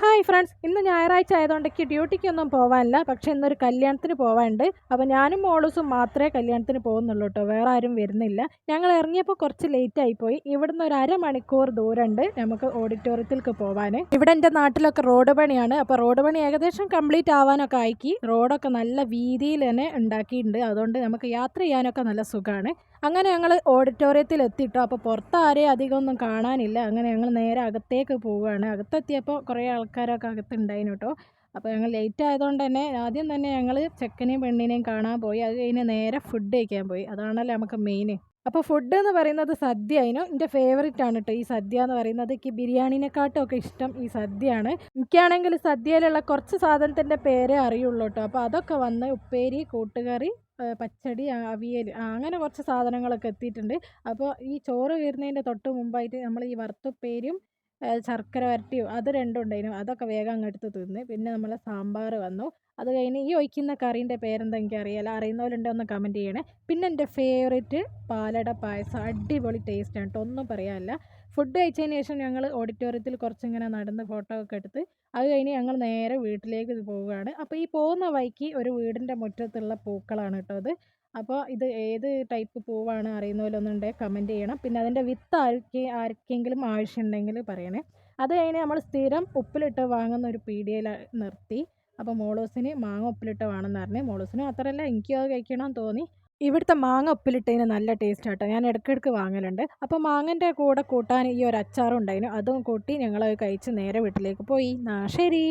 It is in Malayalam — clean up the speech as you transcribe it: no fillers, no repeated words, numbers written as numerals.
ഹായ് ഫ്രണ്ട്സ്, ഇന്ന് ഞായറാഴ്ച ആയതുകൊണ്ട് എനിക്ക് ഡ്യൂട്ടിക്കൊന്നും പോകാനില്ല. പക്ഷേ ഇന്നൊരു കല്യാണത്തിന് പോകാനുണ്ട്. അപ്പോൾ ഞാനും മോളൂസും മാത്രമേ കല്യാണത്തിന് പോകുന്നുള്ളൂ കേട്ടോ, വേറെ ആരും വരുന്നില്ല. ഞങ്ങൾ ഇറങ്ങിയപ്പോൾ കുറച്ച് ലേറ്റ് ആയിപ്പോയി. ഇവിടുന്ന് ഒരു അരമണിക്കൂർ ദൂരമുണ്ട് നമുക്ക് ഓഡിറ്റോറിയത്തിലേക്ക് പോകാൻ. ഇവിടെ എൻ്റെ നാട്ടിലൊക്കെ റോഡ് പണിയാണ്. അപ്പോൾ റോഡ് പണി ഏകദേശം കംപ്ലീറ്റ് ആവാനൊക്കെ ആക്കി. റോഡൊക്കെ നല്ല വീതിയിൽ തന്നെ ഉണ്ടാക്കിയിട്ടുണ്ട്. അതുകൊണ്ട് നമുക്ക് യാത്ര ചെയ്യാനൊക്കെ നല്ല സുഖമാണ്. അങ്ങനെ ഞങ്ങൾ ഓഡിറ്റോറിയത്തിൽ എത്തിയിട്ടോ. അപ്പോൾ പുറത്ത് ആരെയും അധികം ഒന്നും കാണാനില്ല. അങ്ങനെ ഞങ്ങൾ നേരെ അകത്തേക്ക് പോവുകയാണ്. അകത്തെത്തിയപ്പോൾ കുറേ ആൾക്കാരൊക്കെ അകത്തുണ്ടായിരുന്നു കേട്ടോ. അപ്പോൾ ഞങ്ങൾ ലേറ്റ് ആയതുകൊണ്ട് തന്നെ ആദ്യം തന്നെ ഞങ്ങൾ ചെക്കനെയും പെണ്ണിനെയും കാണാൻ പോയി. അത് കഴിഞ്ഞ് നേരെ ഫുഡ് കഴിക്കാൻ പോയി. അതാണല്ലോ നമുക്ക് മെയിൻ. അപ്പോൾ ഫുഡ് എന്ന് പറയുന്നത് സദ്യ ആയിരുന്നു. എൻ്റെ ഫേവറേറ്റ് ആണ് കേട്ടോ ഈ സദ്യ എന്ന് പറയുന്നത്. എനിക്ക് ബിരിയാണിനെക്കാട്ടും ഒക്കെ ഇഷ്ടം ഈ സദ്യയാണ്. എനിക്കാണെങ്കിൽ സദ്യയിലുള്ള കുറച്ച് സാധനത്തിൻ്റെ പേരേ അറിയുള്ളൂ കേട്ടോ. അപ്പോൾ അതൊക്കെ വന്ന് ഉപ്പേരി, കൂട്ടുകറി, പച്ചടി, അവിയൽ, അങ്ങനെ കുറച്ച് സാധനങ്ങളൊക്കെ എത്തിയിട്ടുണ്ട്. അപ്പോൾ ഈ ചോറ് വരുന്നതിൻ്റെ തൊട്ട് മുമ്പായിട്ട് നമ്മൾ ഈ വറുത്തുപ്പേരിയും ശർക്കര വരട്ടിയും അത് രണ്ടും ഉണ്ടായിരുന്നു. അതൊക്കെ വേഗം അങ്ങെടുത്ത് തിന്ന്. പിന്നെ നമ്മളെ സാമ്പാർ വന്നു. അത് കഴിഞ്ഞ് ഈ ഒഴിക്കുന്ന കറീൻ്റെ പേരെന്താ എനിക്കറിയില്ല. അറിയുന്നവരുണ്ടെങ്കിൽ ഒന്ന് കമൻറ്റ് ചെയ്യണേ. പിന്നെ എൻ്റെ ഫേവറേറ്റ് പാലട പായസം, അടിപൊളി ടേസ്റ്റാണ് കേട്ടോ, ഒന്നും പറയാനില്ല. ഫുഡ് കഴിച്ചതിന് ശേഷം ഞങ്ങൾ ഓഡിറ്റോറിയത്തിൽ കുറച്ചിങ്ങനെ നടന്ന് ഫോട്ടോ ഒക്കെ എടുത്ത് അത് കഴിഞ്ഞ് ഞങ്ങൾ നേരെ വീട്ടിലേക്ക് പോവുകയാണ്. അപ്പോൾ ഈ പോകുന്ന വഴിക്ക് ഒരു വീടിൻ്റെ മുറ്റത്തുള്ള പൂക്കളാണ് കേട്ടോ അത്. അപ്പോൾ ഇത് ഏത് ടൈപ്പ് പൂവാണ് അറിയുന്നവരൊന്നുണ്ടെങ്കിൽ കമൻറ്റ് ചെയ്യണം. പിന്നെ അതിൻ്റെ വിത്ത് ആർക്കെങ്കിലും ആവശ്യമുണ്ടെങ്കിൽ പറയണേ. അത് കഴിഞ്ഞ് നമ്മൾ സ്ഥിരം ഉപ്പിലിട്ട് വാങ്ങുന്ന ഒരു പീടികയിൽ നിർത്തി. അപ്പോൾ മോളൂസിന് മാങ്ങ ഉപ്പിലിട്ട് വേണമെന്ന് പറഞ്ഞ്. മോളൂസിന് മാത്രമല്ല എനിക്കും അത് കഴിക്കണമെന്ന് തോന്നി. ഇവിടുത്തെ മാങ്ങ ഉപ്പിലിട്ടതിന് നല്ല ടേസ്റ്റ് ആട്ടോ, ഞാൻ ഇടയ്ക്കിടയ്ക്ക് വാങ്ങലുണ്ട്. അപ്പോൾ മാങ്ങൻ്റെ കൂടെ കൂട്ടാൻ ഈ ഒരു അച്ചാറും ഉണ്ടായിരുന്നു. അതും കൂട്ടി ഞങ്ങൾ കഴിച്ച് നേരെ വീട്ടിലേക്ക് പോയി. ശരി.